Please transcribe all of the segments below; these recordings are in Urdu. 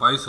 22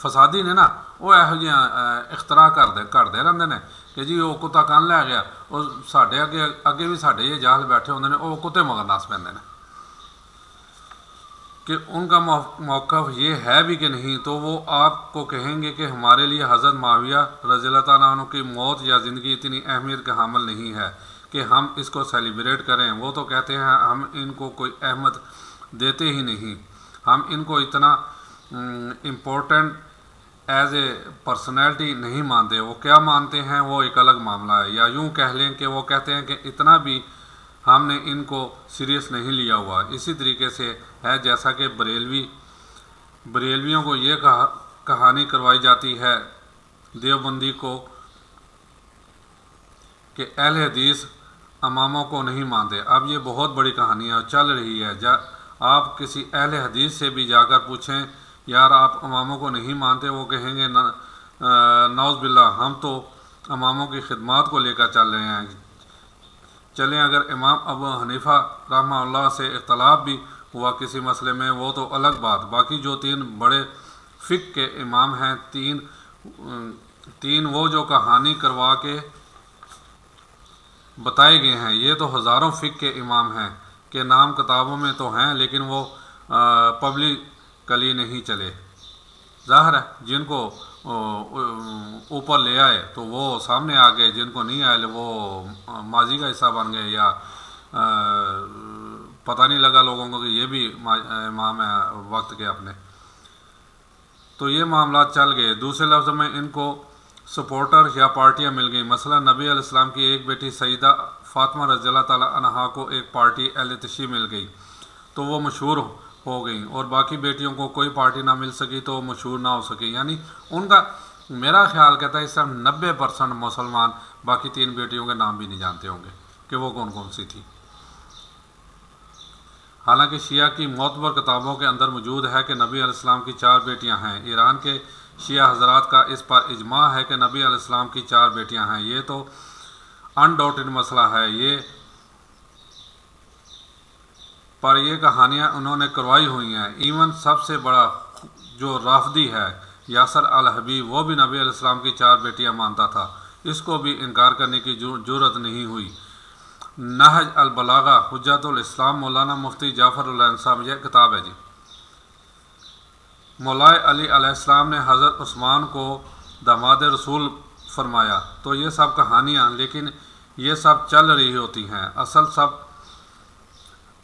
فسادی نے نا وہ یہو جہاں اختراع کرتے رہتے ہیں کہ جی وہ کتا کن لے گیا، وہ ساڈے اگے بھی ساڈے یہ جہل بیٹھے ہوتے ہیں، وہ کتے مگر نس پہ کہ ان کا موقف یہ ہے بھی کہ نہیں، تو وہ آپ کو کہیں گے کہ ہمارے لیے حضرت معاویہ رضی اللہ تعالیٰ عنہ کی موت یا زندگی اتنی اہمیت کا حامل نہیں ہے کہ ہم اس کو سیلیبریٹ کریں۔ وہ تو کہتے ہیں ہم ان کو کوئی اہمیت دیتے ہی نہیں، ہم ان کو اتنا امپورٹنٹ ایز اے پرسنالٹی نہیں مانتے۔ وہ کیا مانتے ہیں وہ ایک الگ معاملہ ہے، یا یوں کہہ لیں کہ وہ کہتے ہیں کہ اتنا بھی ہم نے ان کو سیریس نہیں لیا ہوا۔ اسی طریقے سے ہے جیسا کہ بریلویوں کو یہ کہانی کروائی جاتی ہے دیوبندی کو کہ اہل حدیث اماموں کو نہیں مانتے۔ اب یہ بہت بڑی کہانی ہے اور چل رہی ہے۔ آپ کسی اہل حدیث سے بھی جا کر پوچھیں یار آپ اماموں کو نہیں مانتے، وہ کہیں گے نعوذ باللہ ہم تو اماموں کی خدمات کو لے کر چل رہے ہیں۔ چلیں اگر امام ابو حنیفہ رحمہ اللہ سے اختلاف بھی ہوا کسی مسئلے میں وہ تو الگ بات، باقی جو تین بڑے فقہ کے امام ہیں، تین وہ جو کہانی کروا کے بتائے گئے ہیں، یہ تو ہزاروں فقہ کے امام ہیں کہ نام کتابوں میں تو ہیں لیکن وہ پبلکلی نہیں چلے۔ ظاہر ہے جن کو اوپر لے آئے تو وہ سامنے آ گئے، جن کو نہیں آئے وہ ماضی کا حصہ بن گئے، یا پتہ نہیں لگا لوگوں کو کہ یہ بھی امام ہے وقت کے اپنے۔ تو یہ معاملات چل گئے۔ دوسرے لفظ میں ان کو سپورٹر یا پارٹیاں مل گئیں۔ مثلا نبی علیہ السلام کی ایک بیٹی سیدہ فاطمہ رضی اللہ تعالیٰ عنہا کو ایک پارٹی اہل تشیع مل گئی تو وہ مشہور ہو گئیں، اور باقی بیٹیوں کو کوئی پارٹی نہ مل سکی تو وہ مشہور نہ ہو سکی۔ یعنی ان کا میرا خیال کہتا ہے اس سے 90% مسلمان باقی تین بیٹیوں کے نام بھی نہیں جانتے ہوں گے کہ وہ کون کون سی تھی۔ حالانکہ شیعہ کی معتبر کتابوں کے اندر موجود ہے کہ نبی علیہ السلام کی 4 بیٹیاں ہیں۔ ایران کے شیعہ حضرات کا اس پر اجماع ہے کہ نبی علیہ السلام کی 4 بیٹیاں ہیں۔ یہ تو انڈاؤٹڈ مسئلہ ہے، پر یہ کہانیاں انہوں نے کروائی ہوئی ہیں۔ ایون سب سے بڑا جو رافضی ہے یاسر الحبیب، وہ بھی نبی علیہ السلام کی 4 بیٹیاں مانتا تھا، اس کو بھی انکار کرنے کی جرأت نہیں ہوئی۔ نہج البلاغہ حجت الاسلام مولانا مفتی جعفر العین صاحب، یہ کتاب ہے جی۔ مولائے علی علیہ السلام نے حضرت عثمان کو داماد رسول فرمایا، تو یہ سب کہانیاں، لیکن یہ سب چل رہی ہوتی ہیں۔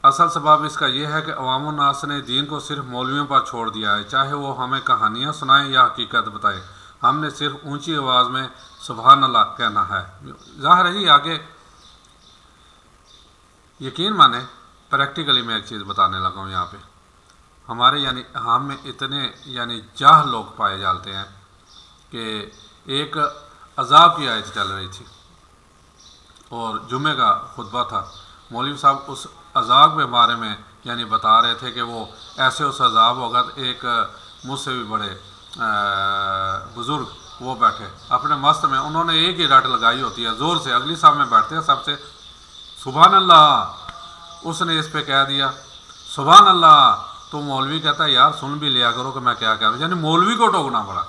اصل سبب اس کا یہ ہے کہ عوام الناس نے دین کو صرف مولویوں پر چھوڑ دیا ہے، چاہے وہ ہمیں کہانیاں سنائیں یا حقیقت بتائیں۔ ہم نے صرف اونچی آواز میں سبحان اللہ کہنا ہے۔ ظاہر ہے جی آگے یقین مانے پریکٹیکلی میں ایک چیز بتانے لگا ہوں یہاں پہ، ہمارے یعنی ہم میں اتنے جاہل لوگ پائے جاتے ہیں کہ ایک عذاب کی آیت چل رہی تھی اور جمعے کا خطبہ تھا، مولوی صاحب اس عذاب کے بارے میں بتا رہے تھے کہ وہ ایسے اس عذاب ہوگا۔ ایک مجھ سے بھی بڑے بزرگ وہ بیٹھے اپنے مست میں، انہوں نے ایک ہی رٹ لگائی ہوتی ہے زور سے، اگلی صاحب میں بیٹھتے ہیں سب سے سبحان اللہ، اس نے اس پہ کہہ دیا سبحان اللہ، تو مولوی کہتا ہے یار سن بھی لیا کرو کہ میں کیا کہہ رہا ہوں۔ یعنی مولوی کو ٹوکنا پڑا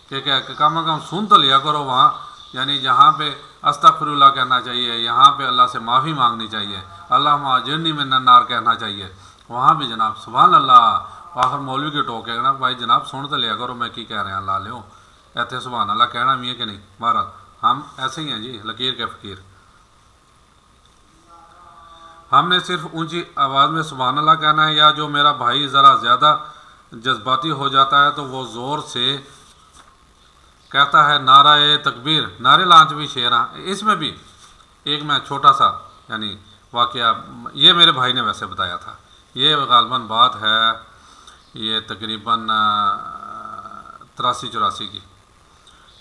کہ کم از کم سن تو لیا کرو وہاں، جہاں پہ استغفر اللہ کہنا چاہیے، یہاں پہ اللہ سے معافی مانگنی چاہیے، اللہم اجرنی من النار کہنا چاہیے، وہاں بھی جناب سبحان اللہ۔ آخر مولوی کے ٹوکے گا بھائی جناب سن تو لیا کرو میں کی کہہ رہے ہیں، اللہ لو ایتھے سبحان اللہ کہنا بھی ہے کہ نہیں۔ بہرحال ہم ایسے ہی ہیں جی، لکیر کے فقیر۔ ہم نے صرف اونچی آواز میں سبحان اللہ کہنا ہے، یا جو میرا بھائی ذرا زیادہ جذباتی ہو جاتا ہے تو وہ زور سے کہتا ہے نعرہ تکبیر، نعرے لانچ بھی شعر۔ اس میں بھی ایک میں چھوٹا سا واقعہ، یہ میرے بھائی نے ویسے بتایا تھا، یہ غالباً بات ہے یہ تقریباً 83-84 کی۔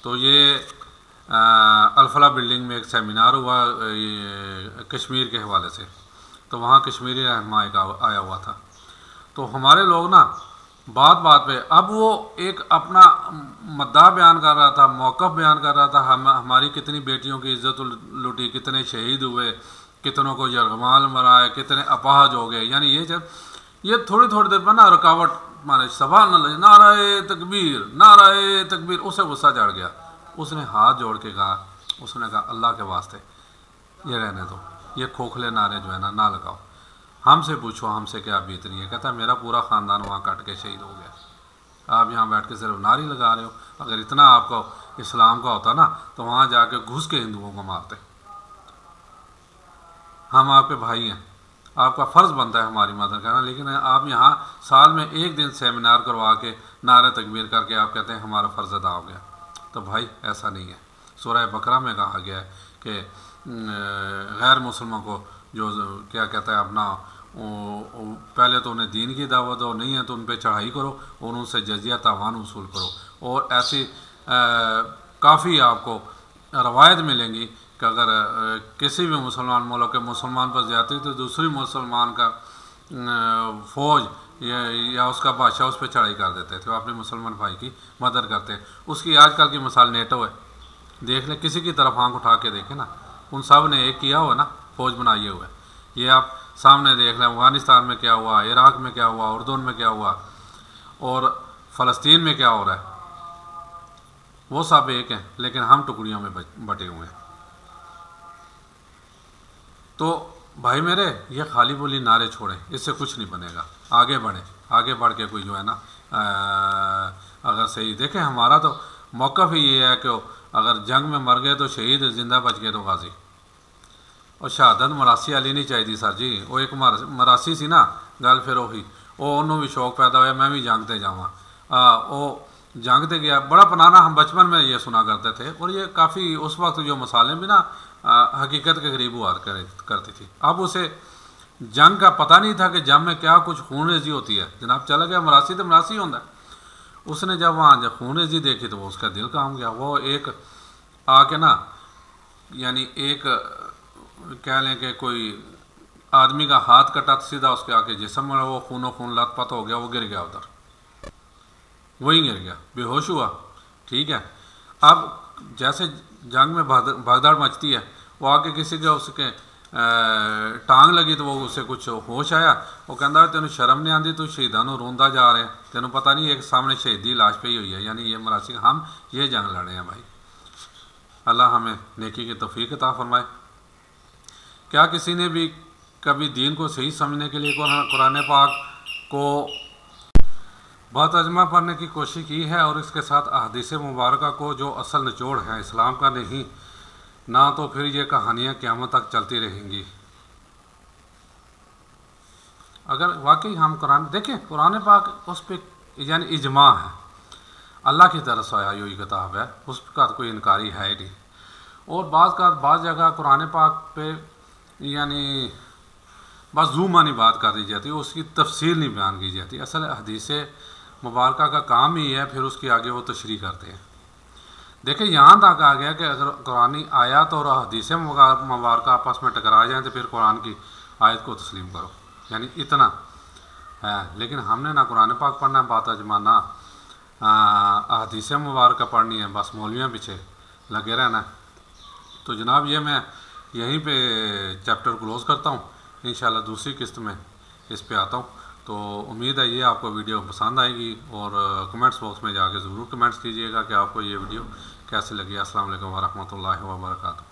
تو یہ الفلاح بلڈنگ میں ایک سیمینار ہوا کشمیر کے حوالے سے، تو وہاں کشمیری رہنما آیا ہوا تھا، تو ہمارے لوگ بات پہ اب وہ ایک اپنا مدعا بیان کر رہا تھا، موقف بیان کر رہا تھا، ہماری کتنی بیٹیوں کی عزت لوٹی، کتنے شہید ہوئے، کتنوں کو یرغمال مرائے، کتنے اپاہج ہو گئے۔ یعنی یہ تھوڑی دیر پر رکاوٹ مانے سبحان اللہ نعرہ تکبیر نعرہ تکبیر، اسے غصہ چڑھ گیا، اس نے ہاتھ جوڑ کے کہا، اس نے کہا اللہ کے واسطے یہ رہنے دو، یہ کھوکھلے نعرے جو ہے نا نہ لگاؤ، ہم سے پوچھو ہم سے کیا بیت رہی ہے۔ کہتا ہے میرا پورا خاندان وہاں کٹ کے شہید ہو گیا، آپ یہاں بیٹھ کے صرف نعرے لگا رہے ہو، اگر اتنا آپ کو اسلام کا ہوتا نا تو وہاں جا کے گھس کے ہندوؤں کو مارتے۔ ہم آپ کے بھائی ہیں، آپ کا فرض بنتا ہے ہماری مدد کرنا، لیکن آپ یہاں سال میں ایک دن سیمینار کروا کے نعرہ تکبیر کر کے آپ کہتے ہیں ہمارا فرض ادا ہو گیا۔ تو بھائی ایسا نہیں ہے، سورہ بقرہ میں کہا گیا ہے کہ غیر مسلموں کو جو کیا کہتا ہے اپنا پہلے تو انہیں دین کی دعوت دو، نہیں ہے تو ان پہ چڑھائی کرو اور ان سے جزیہ تاوان وصول کرو، اور ایسی کافی آپ کو روایت ملیں گی کہ اگر کسی بھی مسلمان ملک کے مسلمان پر زیادتی تو دوسری مسلمان کا فوج یا اس کا بادشاہ اس پہ چڑھائی کر دیتے تھے، وہ اپنے مسلمان بھائی کی مدد کرتے ہیں۔ اس کی آج کل کی مثال نیٹو ہے، دیکھ لیں کسی کی طرف آنکھ اٹھا کے دیکھیں نا، ان سب نے ایک کیا ہوا نا، فوج بنائیے ہوئے۔ یہ آپ سامنے دیکھ لیں افغانستان میں کیا ہوا، عراق میں کیا ہوا، اردن میں کیا ہوا، اور فلسطین میں کیا ہو رہا ہے، وہ سب ایک ہیں لیکن ہم ٹکڑیوں میں بٹے ہوئے ہیں۔ تو بھائی میرے یہ خالی بولی نعرے چھوڑیں، اس سے کچھ نہیں بنے گا، آگے بڑھیں، آگے بڑھ کے کوئی جو ہے نا اگر صحیح دیکھیں ہمارا تو موقف ہی یہ ہے کہ اگر جنگ میں مر گئے تو شہید، زندہ بچ گئے تو غازی۔ اور شہادت مراسی والی نہیں چاہیے سر جی، وہ ایک مراسی سی نا گل، پھر وہی وہ انہوں بھی شوق پیدا ہوا میں بھی جنگ تے جاواں، وہ جنگ تے گیا، بڑا پرانا ہم بچپن میں یہ سنا کرتے تھے، اور یہ کافی اس وقت جو مثالیں بھی نا حقیقت کے قریب ہوا کرتی تھی۔ اب اسے جنگ کا پتہ نہیں تھا کہ جنگ میں کیا کچھ خون ریزی ہوتی ہے، جناب چلا گیا مراسی تو مراسی ہوتا ہے۔ اس نے جب وہاں خون ریزی دیکھی تو اس کا دل کام گیا، وہ ایک آ کے نا یعنی ایک کہہ لیں کہ کوئی آدمی کا ہاتھ کٹا سیدھا اس کے آ کے جسم میں وہ خون و خون لت پت ہو گیا، وہ گر گیا ادھر، وہیں گر گیا، بے ہوش ہوا۔ ٹھیک ہے، اب جیسے جنگ میں بھگدڑ مچتی ہے، وہ آ کے کسی کے اس کے ٹانگ لگی تو وہ اسے کچھ ہوش آیا، وہ کہتا ہے تینوں شرم نہیں آتی، تو شہیداں نوں روندا جا رہے ہیں، تینوں پتہ نہیں ایک سامنے شہیدی لاش پہ ہی ہوئی ہے، یعنی یہ مراسی ہم یہ جنگ لڑے ہیں بھائی۔ اللہ ہمیں نیکی کی توفیق عطا فرمائے۔ کیا کسی نے بھی کبھی دین کو صحیح سمجھنے کے لیے قرآن پاک کو بہت ترجمہ پڑھنے کی کوشش کی ہے اور اس کے ساتھ احادیث مبارکہ کو جو اصل نچوڑ ہے اسلام کا نہیں، نہ تو پھر یہ کہانیاں قیامت تک چلتی رہیں گی؟ اگر واقعی ہم قرآن دیکھیں، قرآن پاک اس پہ یعنی اجماع ہے، اللہ کی طرف سے آئی ہوئی کتاب ہے، اس کا کوئی انکاری ہے ہی نہیں۔ اور بعض جگہ قرآن پاک پہ یعنی بس زومانی بات کر دی جاتی ہے، اس کی تفصیل نہیں بیان کی جاتی۔ اصل حدیث مبارکہ کا کام ہی ہے، پھر اس کے آگے وہ تشریح کرتے ہیں۔ دیکھیں یہاں تک آ گیا کہ اگر قرآنی آیات اور حدیث مبارکہ آپس میں ٹکرا جائیں تو پھر قرآن کی آیت کو تسلیم کرو، یعنی اتنا ہے۔ لیکن ہم نے نہ قرآن پاک پڑھنا ہے بات اجمانا، حدیث مبارکہ پڑھنی ہے، بس مولویاں پیچھے لگے رہنا ہے۔ تو جناب یہ میں یہیں پہ چیپٹر کلوز کرتا ہوں، انشاءاللہ دوسری قسط میں اس پہ آتا ہوں۔ تو امید ہے یہ آپ کو ویڈیو پسند آئے گی، اور کمنٹس باکس میں جا کے ضرور کمنٹس کیجیے گا کہ آپ کو یہ ویڈیو کیسے لگی۔ السلام علیکم ورحمۃ اللہ وبرکاتہ۔